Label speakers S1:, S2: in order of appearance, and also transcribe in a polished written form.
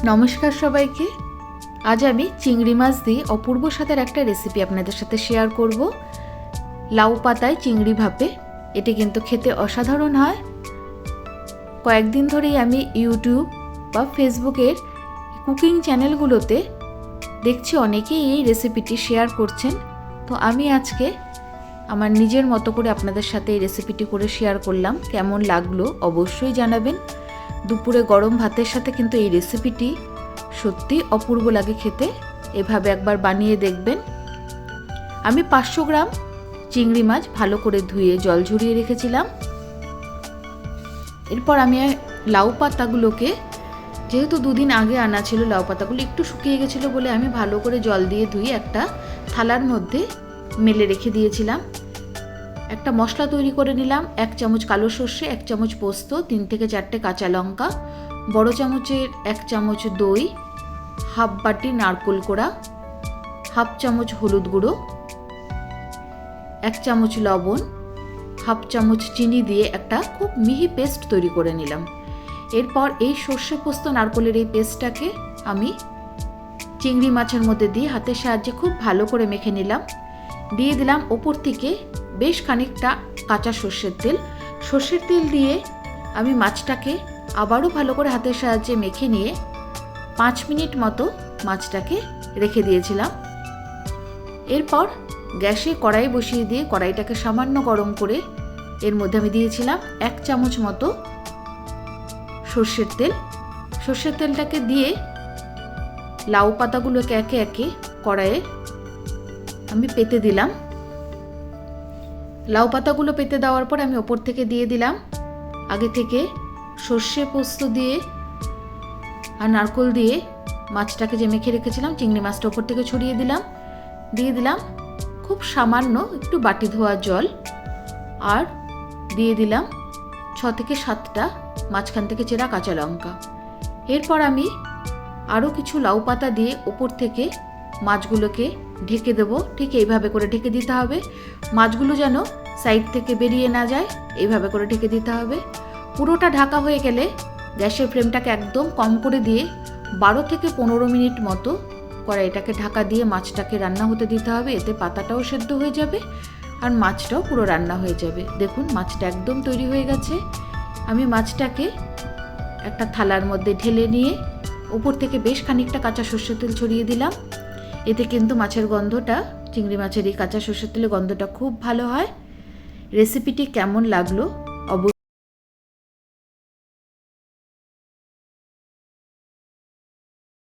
S1: নমস্কার সবাইকে। আজ আমি চিংড়ি মাছ দিয়ে অপূর্ব স্বাদের একটা রেসিপি আপনাদের সাথে শেয়ার করব। লাউ পাতায় চিংড়ি ভাপে। এটি কিন্তু খেতে অসাধারণ হয়। কয়েকদিন ধরেই আমি ইউটিউব বা ফেসবুকের কুকিং চ্যানেলগুলোতে দেখছি অনেকেই এই রেসিপিটি শেয়ার করছেন। তো আমি আজকে আমার নিজের মতো করে আপনাদের সাথে এই রেসিপিটি করে শেয়ার করলাম। কেমন লাগলো অবশ্যই জানাবেন। দুপুরে গরম ভাতের সাথে কিন্তু এই রেসিপিটি সত্যি অপূর্ব লাগে খেতে। এভাবে একবার বানিয়ে দেখবেন। আমি 500 গ্রাম চিংড়ি মাছ ভালো করে ধুয়ে জল ঝরিয়ে রেখেছিলাম। এরপর আমি লাউ পাতাগুলোকে, যেহেতু দুদিন আগে আনা ছিল, লাউ পাতাগুলো একটু শুকিয়ে গেছিলো বলে আমি ভালো করে জল দিয়ে ধুয়ে একটা থালার মধ্যে মেলে রেখে দিয়েছিলাম। একটা মশলা তৈরি করে নিলাম। 1 চামচ কালো সর্ষে, 1 চামচ পোস্ত, 3 থেকে 4টে কাঁচা লঙ্কা, বড় চামচের 1 চামচ দই, হাফ বাটি নারকেল কোড়া, হাফ চামচ হলুদ গুঁড়ো, 1 চামচ লবণ, হাফ চামচ চিনি দিয়ে একটা খুব মিহি পেস্ট তৈরি করে নিলাম। এরপর এই সর্ষে পোস্ত নারকেলের এই পেস্টটাকে আমি চিংড়ি মাছের মধ্যে দিয়ে হাতের সাহায্যে খুব ভালো করে মেখে নিলাম। দিয়ে দিলাম ওপর থেকে বেশ খানিকটা কাঁচা সর্ষের তেল। সর্ষের তেল দিয়ে আমি মাছটাকে আবারও ভালো করে হাতের সাহায্যে মেখে নিয়ে 5 মিনিট মতো মাছটাকে রেখে দিয়েছিলাম। এরপর গ্যাসে কড়াই বসিয়ে দিয়ে কড়াইটাকে সামান্য গরম করে এর মধ্যে আমি দিয়েছিলাম 1 চামচ মতো সর্ষের তেল। সর্ষের তেলটাকে দিয়ে লাউ পাতাগুলোকে একে একে কড়াইয়ে আমি পেতে দিলাম। লাউ পাতাগুলো পেতে দেওয়ার পর আমি ওপর থেকে দিয়ে দিলাম আগে থেকে সর্ষে পোস্ত দিয়ে আর নারকেল দিয়ে মাছটাকে যে মেখে রেখেছিলাম, চিংড়ি মাছটা ওপর থেকে ছড়িয়ে দিলাম। দিয়ে দিলাম খুব সামান্য একটু বাটি ধোয়া জল, আর দিয়ে দিলাম 6 থেকে 7টা মাঝখান থেকে চেরা কাঁচা লঙ্কা। এরপর আমি আরও কিছু লাউ পাতা দিয়ে ওপর থেকে মাছগুলোকে ঢেকে দেবো। ঠিক এইভাবে করে ঢেকে দিতে হবে। মাছগুলো যেন সাইড থেকে বেরিয়ে না যায়, এইভাবে করে ঢেকে দিতে হবে। পুরোটা ঢাকা হয়ে গেলে গ্যাসের ফ্লেমটাকে একদম কম করে দিয়ে 12 থেকে 15 মিনিট মতো কড়াইটাকে ঢাকা দিয়ে মাছটাকে রান্না হতে দিতে হবে। এতে পাতাটাও সেদ্ধ হয়ে যাবে আর মাছটাও পুরো রান্না হয়ে যাবে। দেখুন মাছটা একদম তৈরি হয়ে গেছে। আমি মাছটাকে একটা থালার মধ্যে ঢেলে নিয়ে উপর থেকে বেশ খানিকটা কাঁচা সর্ষের তেল ছড়িয়ে দিলাম। এতে কিন্তু মাছের গন্ধটা, চিংড়ি মাছের এই কাঁচা সর্ষের তেলের গন্ধটা খুব ভালো হয়। রেসিপিটি কেমন লাগলো অবশ্যই